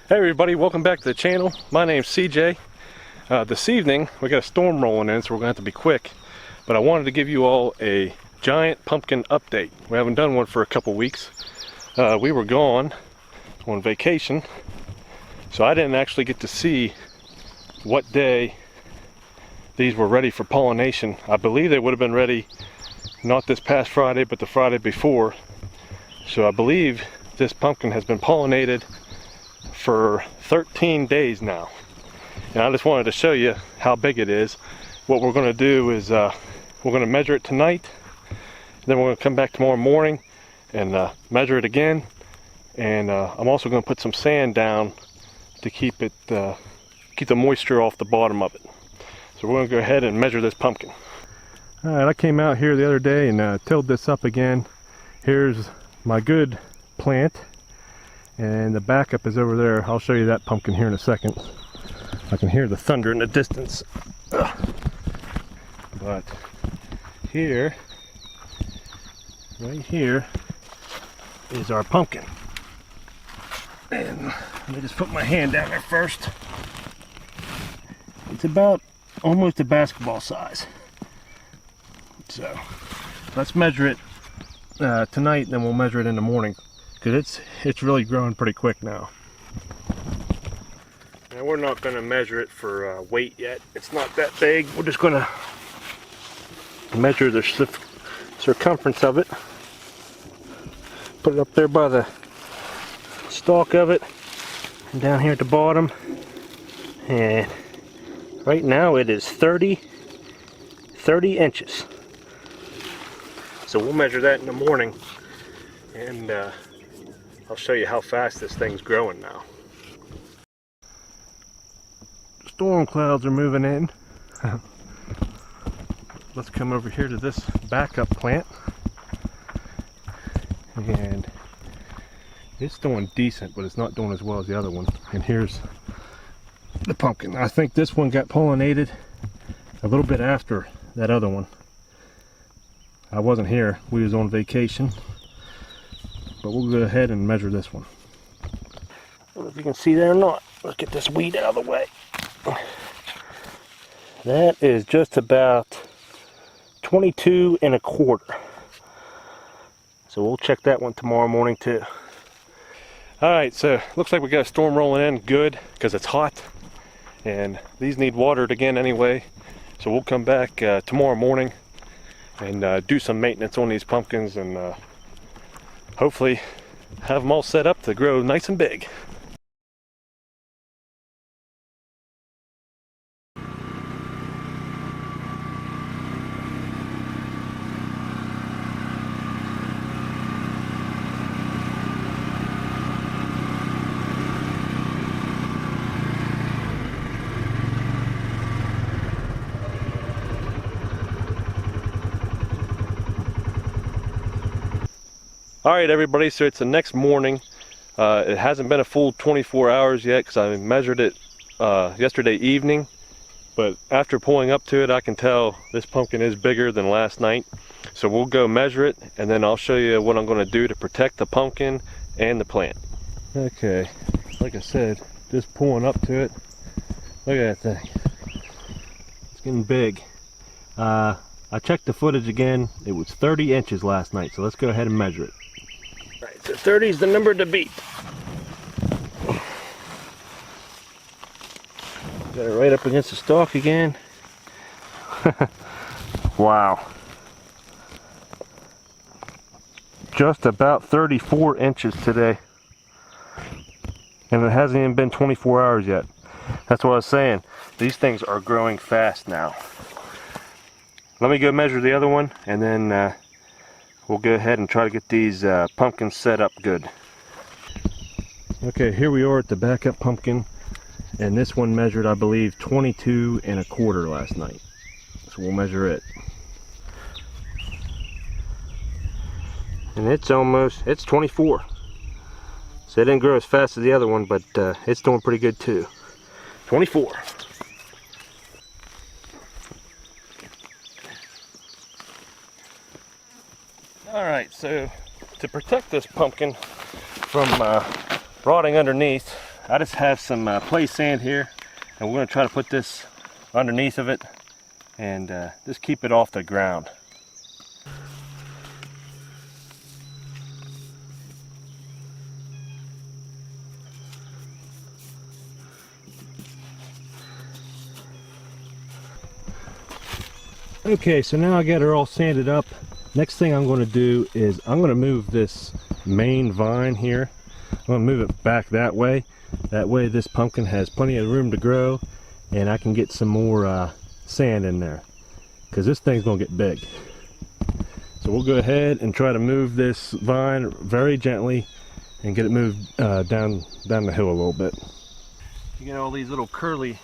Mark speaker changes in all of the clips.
Speaker 1: Hey everybody, welcome back to the channel. My name's CJ. This evening we got a storm rolling in, so we're gonna have to be quick. But I wanted to give you all a giant pumpkin update. We haven't done one for a couple weeks. We were gone on vacation, so I didn't actually get to see what day these were ready for pollination. I believe they would have been ready not this past Friday, but the Friday before. So I believe this pumpkin has been pollinated for 13 days now, and I just wanted to show you how big it is. What we're going to do is we're going to measure it tonight, then we're going to come back tomorrow morning and measure it again, and I'm also going to put some sand down to keep it keep the moisture off the bottom of it. So we're going to go ahead and measure this pumpkin. Alright, I came out here the other day and tilled this up again. Here's my good plant, and the backup is over there. I'll show you that pumpkin here in a second. I can hear the thunder in the distance. But here, right here, is our pumpkin. And let me just put my hand down there first. It's about almost a basketball size. So let's measure it tonight, and then we'll measure it in the morning, because it's really growing pretty quick now. And we're not going to measure it for weight yet. It's not that big. We're just going to measure the circumference of it. Put it up there by the stalk of it, and down here at the bottom. And right now it is 30 inches. So we'll measure that in the morning, and I'll show you how fast this thing's growing now. Storm clouds are moving in. Let's come over here to this backup plant, and it's doing decent, but it's not doing as well as the other one. And here's the pumpkin. I think this one got pollinated a little bit after that other one. I wasn't here, we was on vacation, but we'll go ahead and measure this one. I don't know if you can see there or not. Let's get this weed out of the way. That is just about 22 1/4. So we'll check that one tomorrow morning too. Alright, so looks like we got a storm rolling in good, because it's hot, and these need watered again anyway. So we'll come back tomorrow morning and do some maintenance on these pumpkins, and hopefully have them all set up to grow nice and big. Alright everybody, so it's the next morning. It hasn't been a full 24 hours yet, because I measured it yesterday evening, but after pulling up to it I can tell this pumpkin is bigger than last night. So we'll go measure it, and then I'll show you what I'm going to do to protect the pumpkin and the plant. Okay, like I said, just pulling up to it. Look at that thing. It's getting big. I checked the footage again. It was 30 inches last night, so let's go ahead and measure it. Alright, so 30 is the number to beat. Got it right up against the stalk again. Wow. Just about 34 inches today. And it hasn't even been 24 hours yet. That's what I was saying. These things are growing fast now. Let me go measure the other one, and then we'll go ahead and try to get these pumpkins set up good. Okay, here we are at the backup pumpkin, and this one measured, I believe, 22 1/4 last night. So we'll measure it. And it's 24. So it didn't grow as fast as the other one, but it's doing pretty good too. 24. Alright, so to protect this pumpkin from rotting underneath, I just have some play sand here, and we're going to try to put this underneath of it and just keep it off the ground. Okay, so now I got her all sanded up. Next thing I'm going to do is I'm going to move this main vine here. I'm going to move it back that way. That way this pumpkin has plenty of room to grow, and I can get some more sand in there, because this thing's going to get big. So we'll go ahead and try to move this vine very gently and get it moved down the hill a little bit. You get all these little curly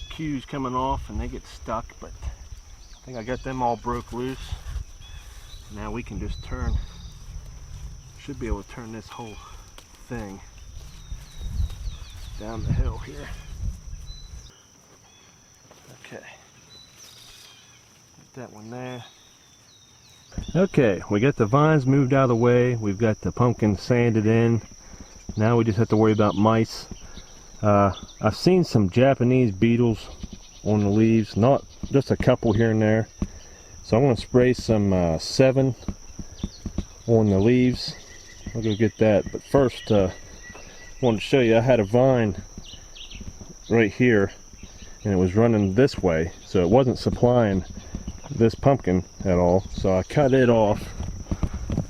Speaker 1: cues coming off and they get stuck, but I think I got them all broke loose. Now we can just turn, should be able to turn this whole thing down the hill here. Okay, put that one there. Okay, we got the vines moved out of the way. We've got the pumpkin sanded in. Now we just have to worry about mice. I've seen some Japanese beetles on the leaves, not just a couple here and there. So I'm going to spray some 7 on the leaves. I'll go get that. But first, I wanted to show you, I had a vine right here, and it was running this way, so it wasn't supplying this pumpkin at all. So I cut it off,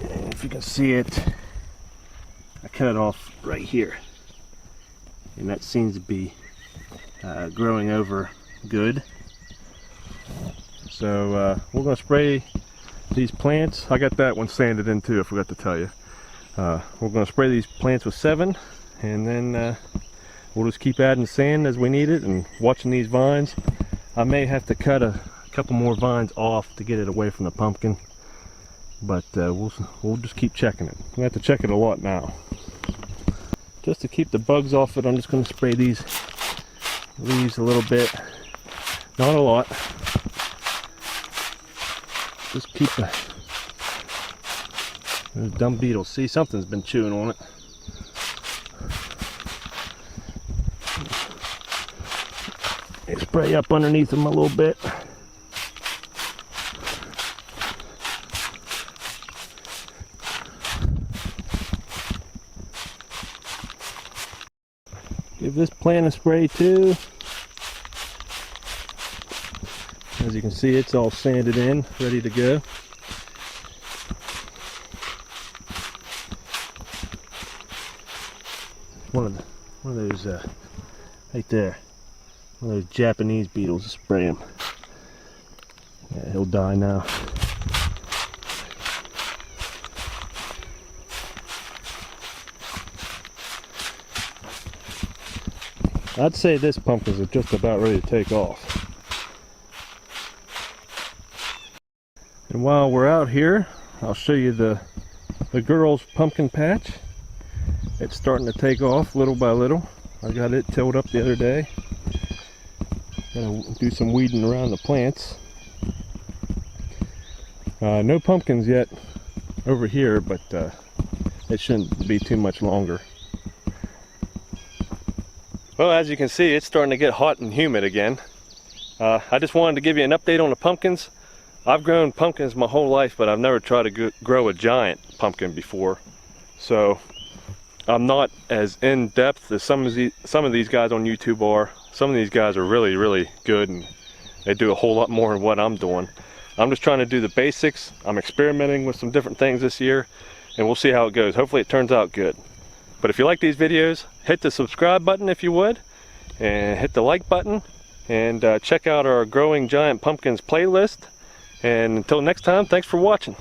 Speaker 1: and if you can see it, I cut it off right here. And that seems to be growing over good. So we're going to spray these plants. I got that one sanded in too, I forgot to tell you. We're going to spray these plants with 7, and then we'll just keep adding sand as we need it and watching these vines. I may have to cut a couple more vines off to get it away from the pumpkin, but we'll just keep checking it. We have to check it a lot now. Just to keep the bugs off it, I'm just going to spray these leaves a little bit. Not a lot. Just keep those dumb beetles. See, something's been chewing on it. Spray up underneath them a little bit. Give this plant a spray too. As you can see, it's all sanded in, ready to go. One of those right there. One of those Japanese beetles. Spray him. Yeah, he'll die now. I'd say this pumpkins are just about ready to take off. And while we're out here, I'll show you the girls' pumpkin patch. It's starting to take off little by little. I got it tilled up the other day. Gonna do some weeding around the plants. No pumpkins yet over here, but it shouldn't be too much longer. Well, as you can see, it's starting to get hot and humid again. I just wanted to give you an update on the pumpkins. I've grown pumpkins my whole life, but I've never tried to grow a giant pumpkin before. So I'm not as in depth as some of these guys on YouTube are. Some of these guys are really, really good, and they do a whole lot more than what I'm doing. I'm just trying to do the basics. I'm experimenting with some different things this year, and we'll see how it goes. Hopefully it turns out good. But if you like these videos, hit the subscribe button if you would, and hit the like button, and check out our Growing Giant Pumpkins playlist. And until next time, thanks for watching.